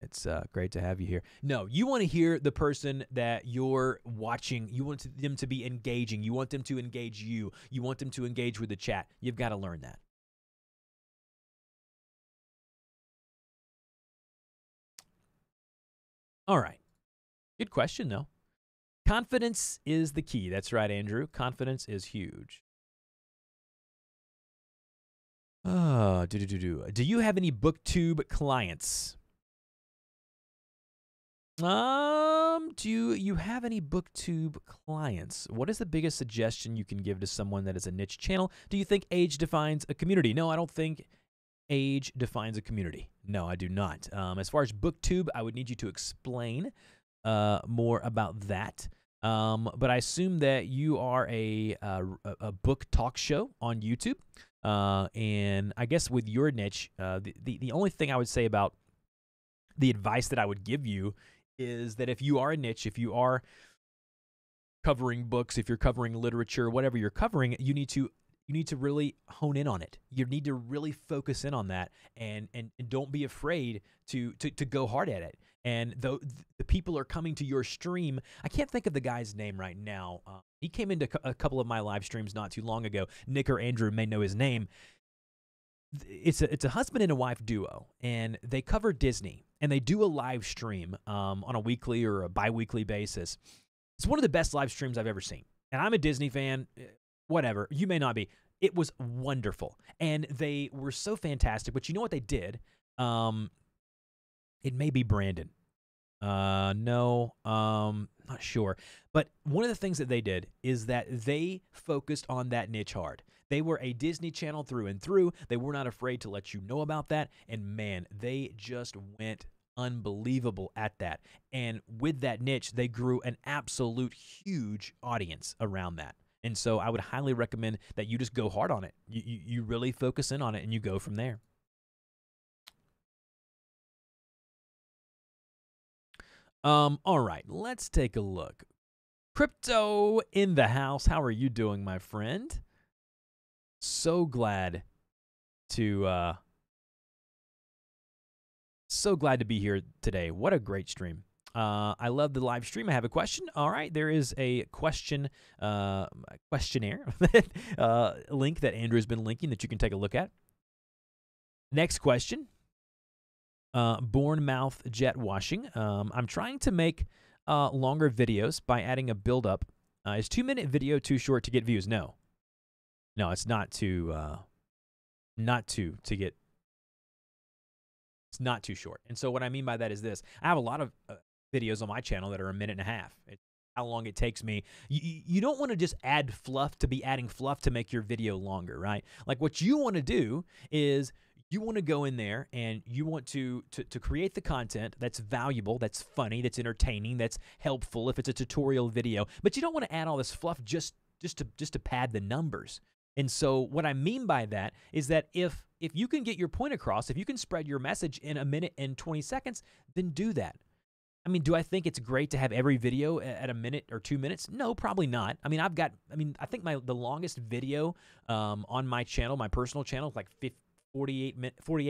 Speaker 1: It's great to have you here. No, you want to hear the person that you're watching. You want them to be engaging. You want them to engage you. You want them to engage with the chat. You've got to learn that. All right. Good question, though. Confidence is the key. That's right, Andrew. Confidence is huge. Do you have any Booktube clients? Do you have any Booktube clients? What is the biggest suggestion you can give to someone that is a niche channel? Do you think age defines a community? No, I don't think age defines a community. No, I do not. As far as Booktube, I would need you to explain more about that. But I assume that you are a book talk show on YouTube. And I guess with your niche, the only thing I would say about the advice that I would give you is that if you are a niche, if you are covering books, if you're covering literature, whatever you're covering, you need to really hone in on it. You need to really focus in on that, and don't be afraid to go hard at it. And though the people are coming to your stream, I can't think of the guy's name right now. He came into a couple of my live streams not too long ago. Nick or Andrew may know his name. It's a husband and a wife duo, and they cover Disney, and they do a live stream on a weekly or a bi-weekly basis. It's one of the best live streams I've ever seen. And I'm a Disney fan. Whatever. You may not be. It was wonderful. And they were so fantastic. But you know what they did? It may be Brandon. No, not sure. But one of the things that they did is that they focused on that niche hard. They were a Disney Channel through and through. They were not afraid to let you know about that. And man, they just went unbelievable at that. And with that niche, they grew an absolute huge audience around that. And so I would highly recommend that you just go hard on it. You really focus in on it, and you go from there. All right, let's take a look. Crypto in the house. How are you doing, my friend? So glad to be here today. What a great stream. I love the live stream. I have a question. All right, there is a questionnaire link that Andrew's been linking that you can take a look at. Next question. Born mouth jet washing. I'm trying to make longer videos by adding a build-up. Is 2-minute video too short to get views? No, it's not too get. It's not too short. And so what I mean by that is this: I have a lot of videos on my channel that are 1.5 minutes. It's how long it takes me. You don't want to just add fluff to be adding fluff to make your video longer, right? Like what you want to do is you want to go in there and you want to create the content that's valuable, that's funny, that's entertaining, that's helpful if it's a tutorial video. But you don't want to add all this fluff just to pad the numbers. And so what I mean by that is that if you can get your point across, if you can spread your message in 1 minute and 20 seconds, then do that. I mean, do I think it's great to have every video at 1 minute or 2 minutes? No, probably not. I mean, I think the longest video on my channel, my personal channel, is like 48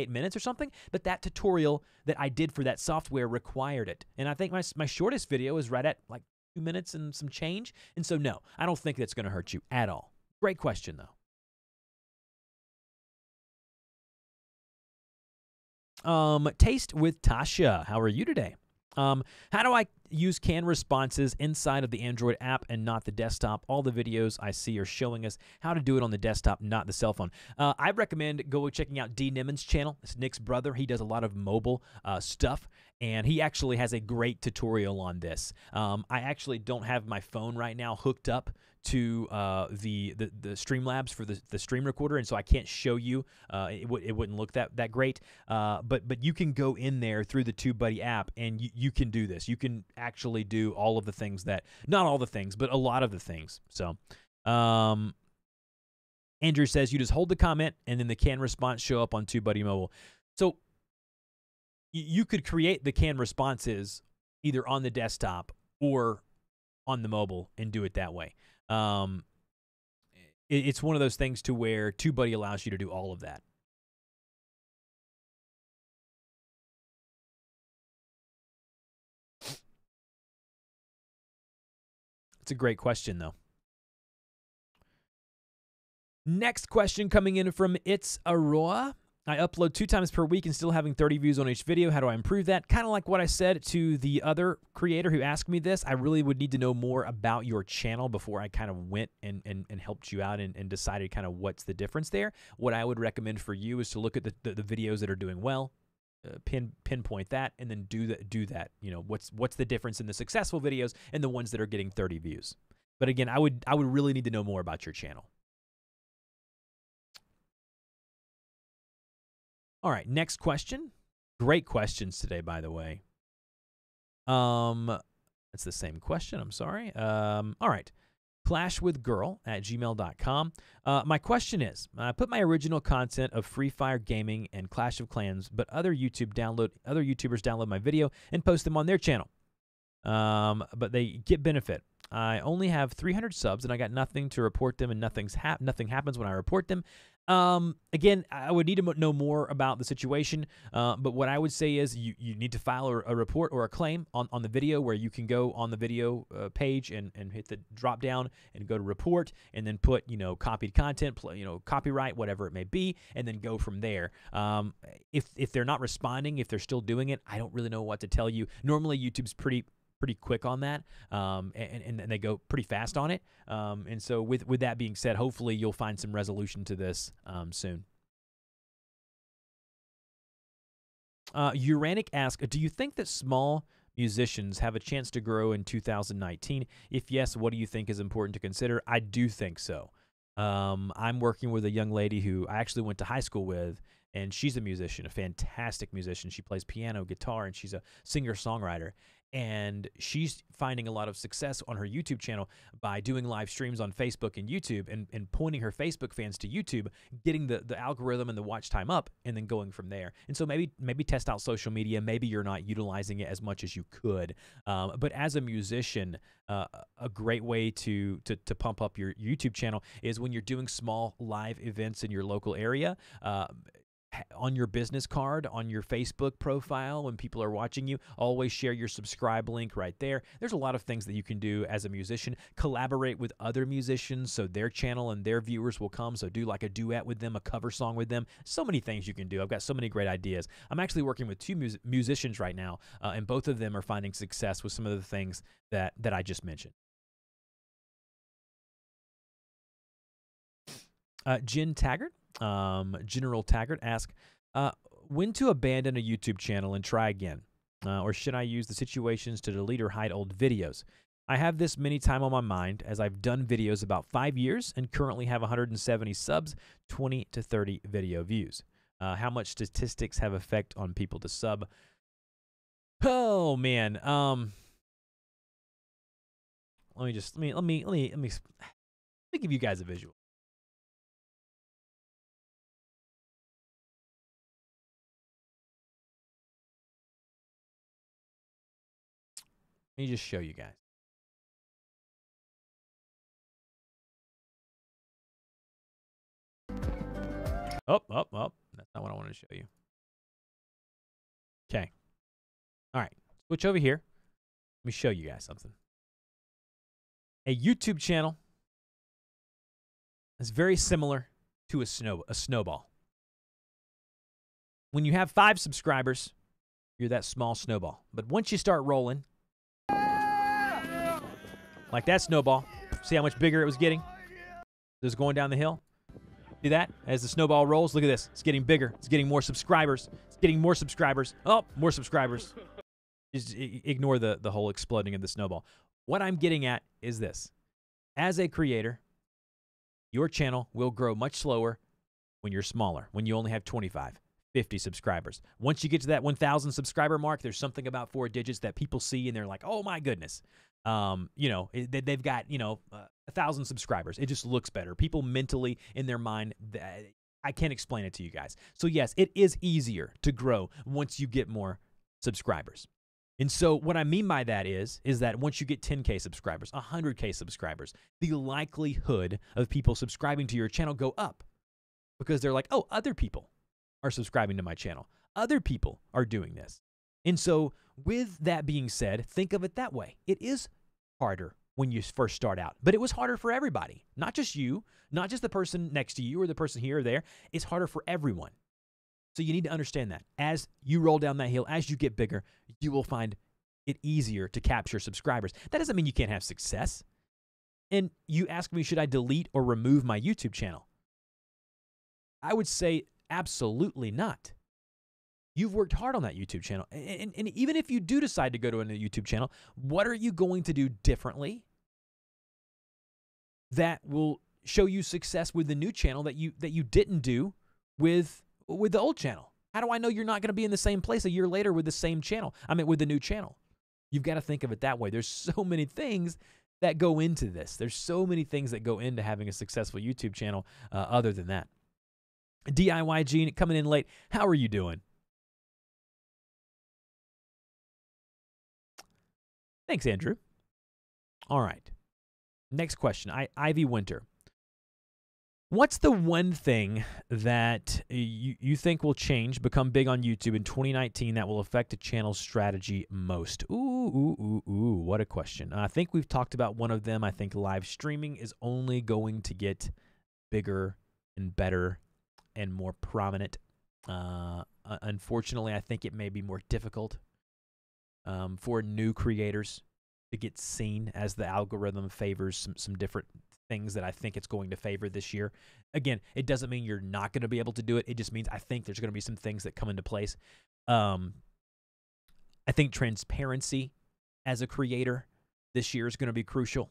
Speaker 1: minutes or something. But that tutorial that I did for that software required it. And I think my shortest video is right at like 2 minutes and some change. And so, no, I don't think that's going to hurt you at all. Great question, though. Taste with Tasha. How are you today? How do I use canned responses inside of the Android app and not the desktop. All the videos I see are showing us how to do it on the desktop, not the cell phone. I recommend go checking out D. Nimon's channel. It's Nick's brother. He does a lot of mobile stuff, and he actually has a great tutorial on this. I actually don't have my phone right now hooked up to the Streamlabs for the stream recorder, and so I can't show you. It wouldn't look that great. But you can go in there through the TubeBuddy app, and you can do this. You can actually do all of the things that, not all the things, but a lot of the things. So Andrew says you just hold the comment, and then the canned response show up on TubeBuddy Mobile. So you could create the canned responses either on the desktop or on the mobile and do it that way. It's one of those things to where TubeBuddy allows you to do all of that. It's a great question, though. Next question coming in from It's Aroa. I upload 2 times per week and still having 30 views on each video. How do I improve that? Kind of like what I said to the other creator who asked me this. I really would need to know more about your channel before I kind of went and helped you out and decided kind of what's the difference there. What I would recommend for you is to look at the videos that are doing well, pinpoint that, and then do that. You know, what's the difference in the successful videos and the ones that are getting 30 views. But again, I would really need to know more about your channel. All right, next question. Great questions today, by the way. It's the same question. I'm sorry. All right. clashwithgirl@gmail.com. My question is, I put my original content of Free Fire gaming and Clash of Clans, but other YouTubers download my video and post them on their channel. But they get benefit. I only have 300 subs, and I got nothing to report them, and nothing happens when I report them. Again, I would need to know more about the situation, but what I would say is you need to file a report or a claim on the video, where you can go on the video page and hit the drop down and go to report, and then put, copied content, copyright, whatever it may be, and then go from there. If they're not responding, if they're still doing it, I don't really know what to tell you. Normally, YouTube's pretty quick on that, and they go pretty fast on it. And so with that being said, hopefully you'll find some resolution to this soon. Uranic asks, do you think that small musicians have a chance to grow in 2019? If yes, what do you think is important to consider? I do think so. I'm working with a young lady who I actually went to high school with, and she's a musician, a fantastic musician. She plays piano, guitar, and she's a singer-songwriter. And she's finding a lot of success on her YouTube channel by doing live streams on Facebook and YouTube, and pointing her Facebook fans to YouTube, getting the algorithm and the watch time up, and then going from there. And so maybe test out social media. Maybe you're not utilizing it as much as you could. But as a musician, a great way to pump up your YouTube channel is when you're doing small live events in your local area. On your business card, on your Facebook profile, when people are watching you, always share your subscribe link right there. There's a lot of things that you can do as a musician. Collaborate with other musicians so their channel and their viewers will come. So do like a duet with them, a cover song with them. So many things you can do. I've got so many great ideas. I'm actually working with 2 musicians right now, and both of them are finding success with some of the things that I just mentioned. Jen Taggart. General Taggart asks, when to abandon a YouTube channel and try again? Or should I use the situations to delete or hide old videos? I have this many time on my mind, as I've done videos about 5 years and currently have 170 subs, 20 to 30 video views. How much statistics have effect on people to sub? Oh man. Let me give you guys a visual. Let me just show you guys. Oh. That's not what I wanted to show you. Okay. All right. Switch over here. Let me show you guys something. A YouTube channel is very similar to a snowball. When you have 5 subscribers, you're that small snowball. But once you start rolling, like that snowball. See how much bigger it was getting? It was going down the hill. See that? As the snowball rolls, look at this. It's getting bigger. It's getting more subscribers. It's getting more subscribers. Oh, more subscribers. Just ignore the whole exploding of the snowball. What I'm getting at is this. As a creator, your channel will grow much slower when you're smaller, when you only have 25, 50 subscribers. Once you get to that 1,000 subscriber mark, there's something about 4 digits that people see and they're like, oh my goodness. You know, they've got, you know, 1,000 subscribers. It just looks better. People mentally in their mind, I can't explain it to you guys. So yes, it is easier to grow once you get more subscribers. And so what I mean by that is that once you get 10K subscribers, 100K subscribers, the likelihood of people subscribing to your channel go up because they're like, oh, other people are subscribing to my channel. Other people are doing this. And so with that being said, think of it that way. It is harder when you first start out, but it was harder for everybody, not just you, not just the person next to you or the person here or there. It's harder for everyone. So you need to understand that. As you roll down that hill, as you get bigger, you will find it easier to capture subscribers. That doesn't mean you can't have success. And you ask me, should I delete or remove my YouTube channel? I would say absolutely not. You've worked hard on that YouTube channel. And even if you do decide to go to a new YouTube channel, what are you going to do differently that will show you success with the new channel that you didn't do with the old channel? How do I know you're not going to be in the same place a year later with the same channel? I mean, with the new channel. You've got to think of it that way. There's so many things that go into this. There's so many things that go into having a successful YouTube channel other than that. DIY Gene coming in late. How are you doing? Thanks, Andrew. All right. Next question. Ivy Winter. What's the one thing that you think will change, become big on YouTube in 2019 that will affect a channel's strategy most? Ooh, what a question. I think we've talked about one of them. I think live streaming is only going to get bigger and better and more prominent. Unfortunately, I think it may be more difficult for new creators to get seen as the algorithm favors some different things that I think it's going to favor this year. Again, it doesn't mean you're not going to be able to do it. It just means I think there's going to be some things that come into place. I think transparency as a creator this year is going to be crucial.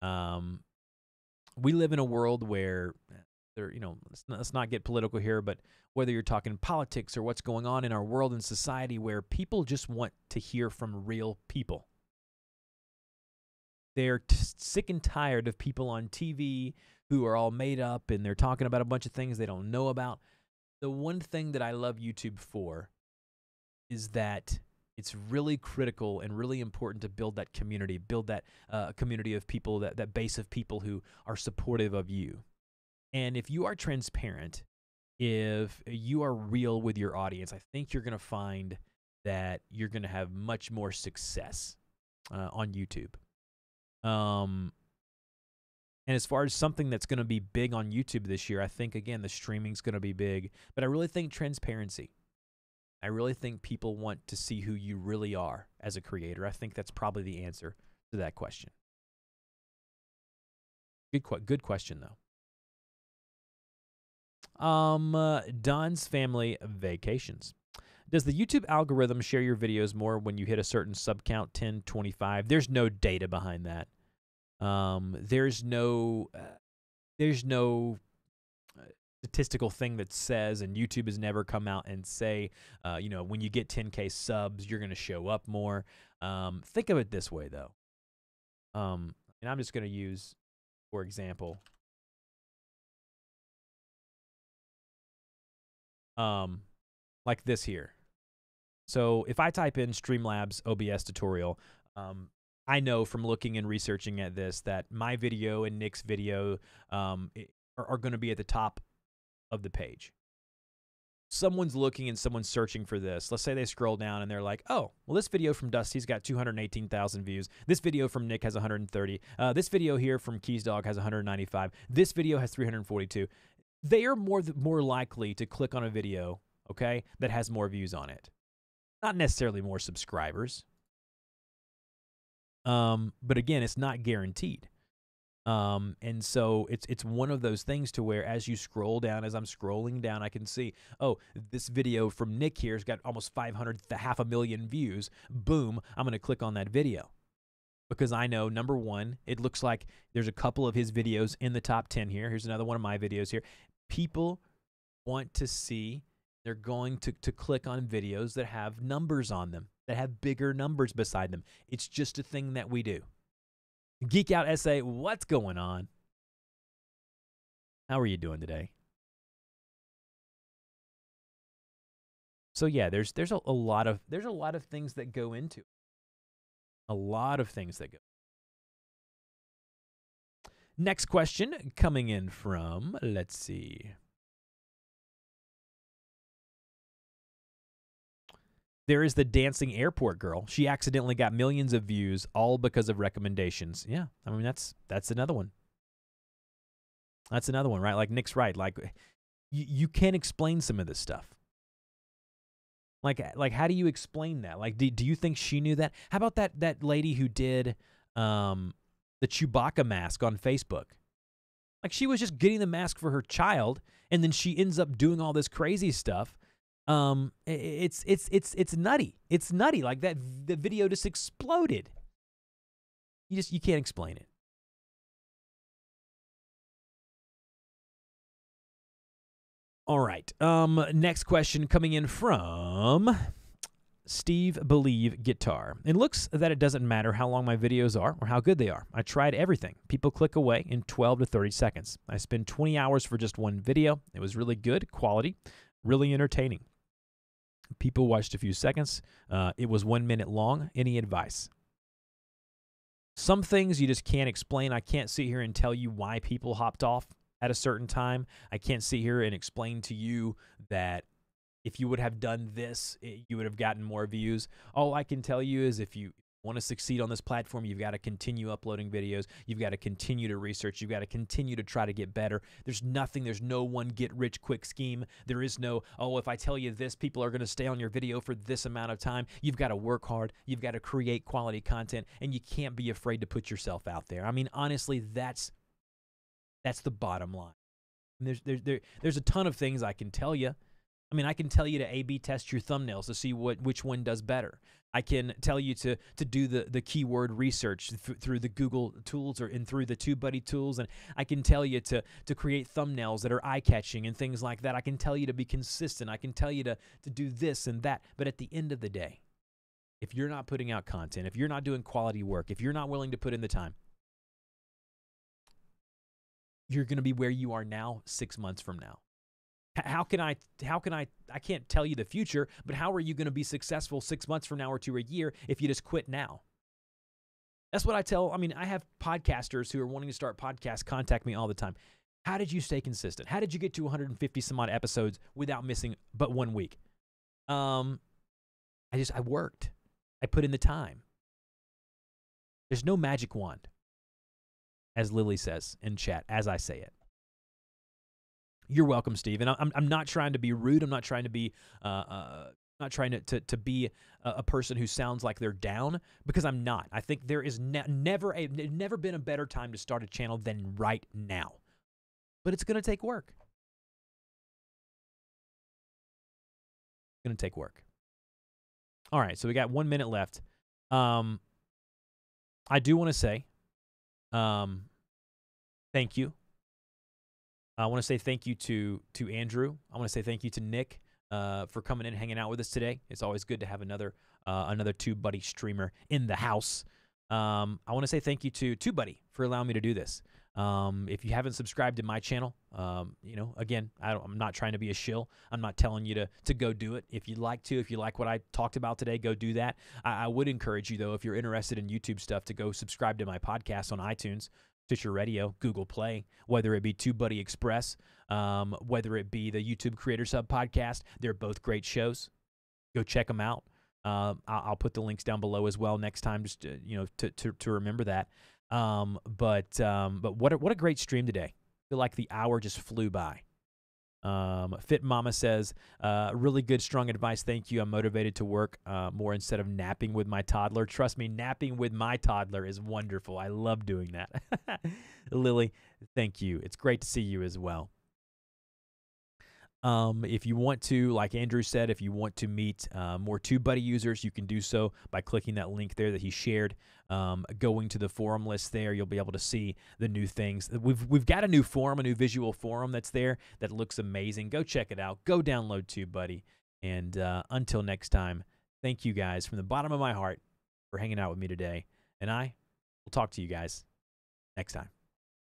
Speaker 1: We live in a world where let's not get political here, but whether you're talking politics or what's going on in our world and society, where people just want to hear from real people. They're sick and tired of people on TV who are all made up and they're talking about a bunch of things they don't know about. The one thing that I love YouTube for is that it's really critical and really important to build that community, build that community of people, that base of people who are supportive of you. And if you are transparent, if you are real with your audience, I think you're going to find that you're going to have much more success on YouTube. And as far as something that's going to be big on YouTube this year, I think, again, the streaming's going to be big. But I really think transparency. I really think people want to see who you really are as a creator. I think that's probably the answer to that question. Good question, though. Don's Family Vacations. Does the YouTube algorithm share your videos more when you hit a certain sub count, 10, 25? There's no data behind that. There's no statistical thing that says, and YouTube has never come out and say, when you get 10K subs, you're going to show up more. Think of it this way, though. And I'm just going to use, for example, like this here. So if I type in Streamlabs OBS tutorial, I know from looking and researching at this that my video and Nick's video are going to be at the top of the page. Someone's looking and someone's searching for this. Let's say they scroll down and they're like, oh, well, this video from Dusty's got 218,000 views. This video from Nick has 130. This video here from Keys Dog has 195. This video has 342. They are more likely to click on a video, okay, that has more views on it. Not necessarily more subscribers. But again, it's not guaranteed. And so it's one of those things to where as you scroll down, as I'm scrolling down, I can see, oh, this video from Nick here has got almost 500,000 views. Boom, I'm going to click on that video. Because I know, number one, it looks like there's a couple of his videos in the top 10 here. Here's another one of my videos here. People want to see, they're going to click on videos that have numbers on them, that have bigger numbers beside them. It's just a thing that we do. Geek Out SA, what's going on? How are you doing today? So yeah, there's a lot of things that go into it. A lot of things that go. Next question coming in from, let's see. There is the dancing airport girl. She accidentally got millions of views, all because of recommendations. Yeah, I mean, that's another one. That's another one, right? Like Nick's right. Like, you can't explain some of this stuff. Like how do you explain that? Like, do you think she knew that? How about that lady who did the Chewbacca mask on Facebook? Like, she was just getting the mask for her child, and then she ends up doing all this crazy stuff. It's nutty. It's nutty. Like that, the video just exploded. You can't explain it. All right. Next question coming in from Steve Believe Guitar. It looks that it doesn't matter how long my videos are or how good they are. I tried everything. People click away in 12 to 30 seconds. I spend 20 hours for just one video. It was really good quality, really entertaining. People watched a few seconds. It was 1 minute long. Any advice? Some things you just can't explain. I can't sit here and tell you why people hopped off at a certain time. I can't sit here and explain to you that if you would have done this, you would have gotten more views. All I can tell you is if you want to succeed on this platform, you've got to continue uploading videos. You've got to continue to research. You've got to continue to try to get better. There's no one get-rich-quick scheme. There is no, oh, if I tell you this, people are going to stay on your video for this amount of time. You've got to work hard. You've got to create quality content, and you can't be afraid to put yourself out there. I mean, honestly, that's the bottom line. And there's a ton of things I can tell you. I mean, I can tell you to A/B test your thumbnails to see which one does better. I can tell you to do the keyword research through the Google tools and through the TubeBuddy tools, and I can tell you to create thumbnails that are eye-catching and things like that. I can tell you to be consistent. I can tell you to do this and that. But at the end of the day, if you're not putting out content, if you're not doing quality work, if you're not willing to put in the time, you're going to be where you are now 6 months from now. How can I can't tell you the future, but how are you going to be successful 6 months from now or to a year if you just quit now? That's what I tell. I mean, I have podcasters who are wanting to start podcasts contact me all the time. How did you stay consistent? How did you get to 150 some odd episodes without missing but 1 week? I worked. I put in the time. There's no magic wand, as Lily says in chat, as I say it. You're welcome, Steve. And I'm not trying to be rude. I'm not trying to be be a person who sounds like they're down, because I'm not. I think there is never been a better time to start a channel than right now. But it's going to take work. It's going to take work. All right, so we got 1 minute left. I do want to say thank you. I want to say thank you to Andrew. I want to say thank you to Nick for coming in and hanging out with us today. It's always good to have another TubeBuddy streamer in the house. I want to say thank you to TubeBuddy for allowing me to do this. If you haven't subscribed to my channel, again, I'm not trying to be a shill. I'm not telling you to go do it. If you'd like to, if you like what I talked about today, go do that. I would encourage you, though, if you're interested in YouTube stuff, to go subscribe to my podcast on iTunes, Stitcher Radio, Google Play, whether it be TubeBuddy Express, whether it be the YouTube Creators Hub podcast. They're both great shows. Go check them out. I'll put the links down below as well next time, just to remember that. But what a great stream today. I feel like the hour just flew by. Fit Mama says, really good, strong advice. Thank you. I'm motivated to work more instead of napping with my toddler. Trust me, napping with my toddler is wonderful. I love doing that. Lily, thank you. It's great to see you as well. If you want to, like Andrew said, if you want to meet more TubeBuddy users, you can do so by clicking that link there that he shared. Going to the forum list there, you'll be able to see the new things. We've got a new forum, a new visual forum that's there that looks amazing. Go check it out. Go download TubeBuddy. And until next time, thank you guys from the bottom of my heart for hanging out with me today. And I will talk to you guys next time.